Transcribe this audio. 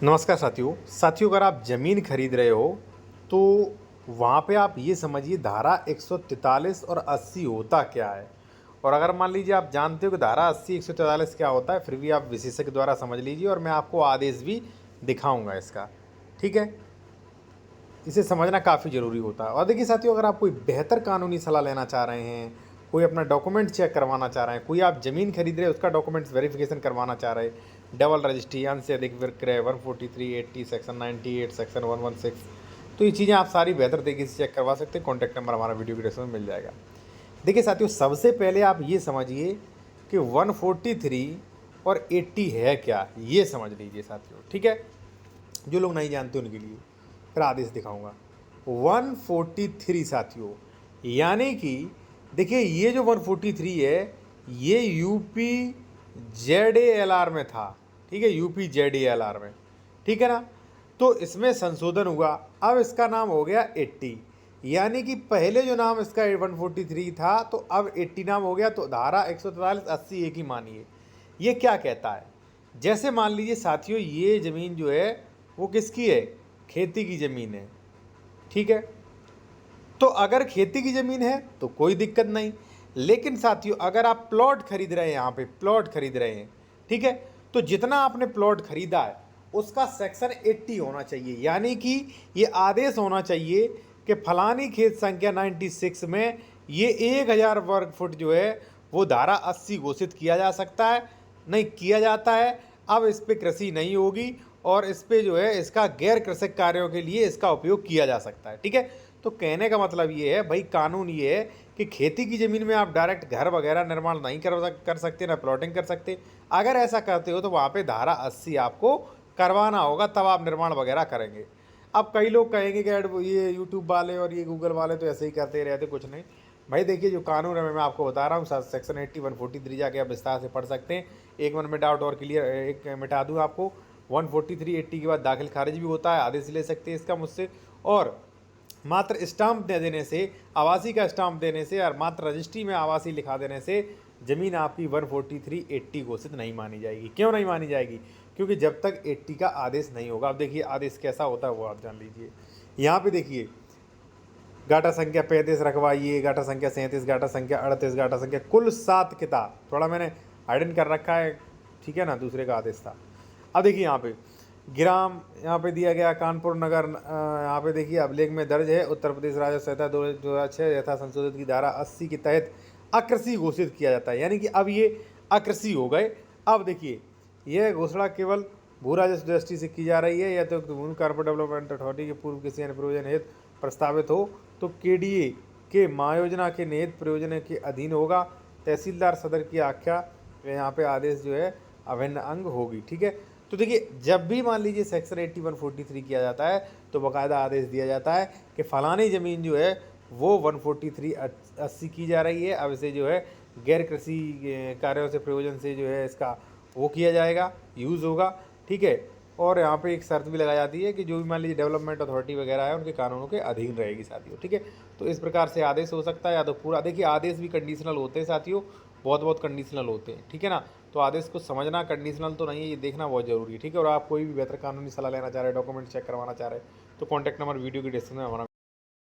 नमस्कार साथियों अगर आप ज़मीन खरीद रहे हो तो वहाँ पे आप ये समझिए धारा 143 और 80 होता क्या है। और अगर मान लीजिए आप जानते हो कि धारा 80 143 क्या होता है, फिर भी आप विशेषज्ञ द्वारा समझ लीजिए और मैं आपको आदेश भी दिखाऊंगा इसका। ठीक है, इसे समझना काफ़ी ज़रूरी होता है। और देखिए साथियों, अगर आप कोई बेहतर कानूनी सलाह लेना चाह रहे हैं, कोई अपना डॉक्यूमेंट चेक करवाना चाह रहे हैं, कोई आप ज़मीन खरीद रहे हैं उसका डॉक्यूमेंट्स वेरिफिकेशन करवाना चाह रहे हैं, डबल रजिस्ट्री, अंश से अधिक विक्रय, 143, 80, सेक्शन 98, सेक्शन 116, तो ये चीज़ें आप सारी बेहतर तरीके से चेक करवा सकते हैं। कॉन्टैक्ट नंबर हमारा वीडियो की डिस्क्रिप्शन में मिल जाएगा। देखिए साथियों, सबसे पहले आप ये समझिए कि 143 और 80 है क्या, ये समझ लीजिए साथियों। ठीक है, जो लोग नहीं जानते उनके लिए फिर आदेश दिखाऊंगा। 143 साथियों, यानी कि देखिए ये जो 143 है ये यूपी ZALR में था। ठीक है, यूपी ZALR में, ठीक है ना। तो इसमें संशोधन हुआ, अब इसका नाम हो गया 80, यानी कि पहले जो नाम इसका 143 था तो अब 80 नाम हो गया। तो धारा 143 80 एक ही मानिए। ये क्या कहता है, जैसे मान लीजिए साथियों ये ज़मीन जो है वो किसकी है, खेती की ज़मीन है। ठीक है, तो अगर खेती की ज़मीन है तो कोई दिक्कत नहीं, लेकिन साथियों अगर आप प्लॉट खरीद रहे हैं, यहाँ पे प्लॉट खरीद रहे हैं, ठीक है, तो जितना आपने प्लॉट खरीदा है उसका सेक्शन 80 होना चाहिए। यानी कि ये आदेश होना चाहिए कि फलानी खेत संख्या 96 में ये 1000 वर्ग फुट जो है वो धारा 80 घोषित किया जा सकता है, नहीं किया जाता है। अब इस पर कृषि नहीं होगी और इस पर जो है इसका गैर कृषक कार्यों के लिए इसका उपयोग किया जा सकता है। ठीक है, तो कहने का मतलब ये है भाई, कानून ये है कि खेती की ज़मीन में आप डायरेक्ट घर वगैरह निर्माण नहीं कर सकते, ना प्लॉटिंग कर सकते। अगर ऐसा करते हो तो वहाँ पे धारा 80 आपको करवाना होगा, तब आप निर्माण वगैरह करेंगे। अब कई लोग कहेंगे कि ये यूट्यूब वाले और ये गूगल वाले तो ऐसे ही करते रहते, कुछ नहीं भाई। देखिए जो कानून है मैं आपको बता रहा हूँ, सेक्शन 80 143 जाके आप विस्तार से पढ़ सकते हैं। एक मन में डाउट और क्लियर एक मिटा दूँ आपको, 143 80 के बाद दाखिल खारिज भी होता है, आदेश ले सकते हैं इसका मुझसे। और मात्र स्टाम्प दे देने से, आवासी का स्टाम्प देने से और मात्र रजिस्ट्री में आवासी लिखा देने से ज़मीन आपकी 143 80 घोषित नहीं मानी जाएगी। क्यों नहीं मानी जाएगी, क्योंकि जब तक 80 का आदेश नहीं होगा। अब देखिए आदेश कैसा होता है वो आप जान लीजिए। यहाँ पे देखिए गाटा संख्या 35 रखवाइए, गाटा संख्या 37, गाटा संख्या 38, गाटा संख्या कुल 7 किताब, थोड़ा मैंने हाइडन कर रखा है, ठीक है ना, दूसरे का आदेश था। अब देखिए यहाँ पे ग्राम यहाँ पे दिया गया कानपुर नगर, यहाँ पे देखिए अभिलेख में दर्ज है उत्तर प्रदेश राजस्व संहिता 2006 यथा संशोधित की धारा 80 के तहत अकृषि घोषित किया जाता है। यानी कि अब ये अकृषि हो गए। अब देखिए यह घोषणा केवल भू राजस्व दृष्टि से की जा रही है या तो भूमि कार्बन डेवलपमेंट अथॉरिटी के पूर्व किसी अन्य प्रयोजन हेतु प्रस्तावित हो तो KDA के महायोजना के निहित प्रयोजन के अधीन होगा। तहसीलदार सदर की आख्या यहाँ पे आदेश जो है अभिन्न अंग होगी। ठीक है, तो देखिए जब भी मान लीजिए सेक्शन 80 143 किया जाता है तो बाकायदा आदेश दिया जाता है कि फलानी ज़मीन जो है वो 143 80 की जा रही है। अब इसे जो है गैर कृषि कार्यों से प्रयोजन से जो है इसका वो किया जाएगा, यूज़ होगा। ठीक है, और यहाँ पे एक शर्त भी लगाई जाती है कि जो भी मान लीजिए डेवलपमेंट अथॉरिटी वगैरह है उनके कानूनों के अधीन रहेगी साथियों। ठीक है, तो इस प्रकार से आदेश हो सकता है या तो पूरा, देखिए आदेश भी कंडीशनल होते हैं साथियों, बहुत बहुत कंडीशनल होते हैं। ठीक है ना, तो आदेश को समझना कंडीशनल तो नहीं है, ये देखना बहुत जरूरी है। ठीक है, और आप कोई भी बेहतर कानूनी सलाह लेना चाह रहे हैं, डॉक्यूमेंट चेक करवाना चाह रहे हैं तो कॉन्टैक्ट नंबर वीडियो की डिस्क्रिप्शन में हमारा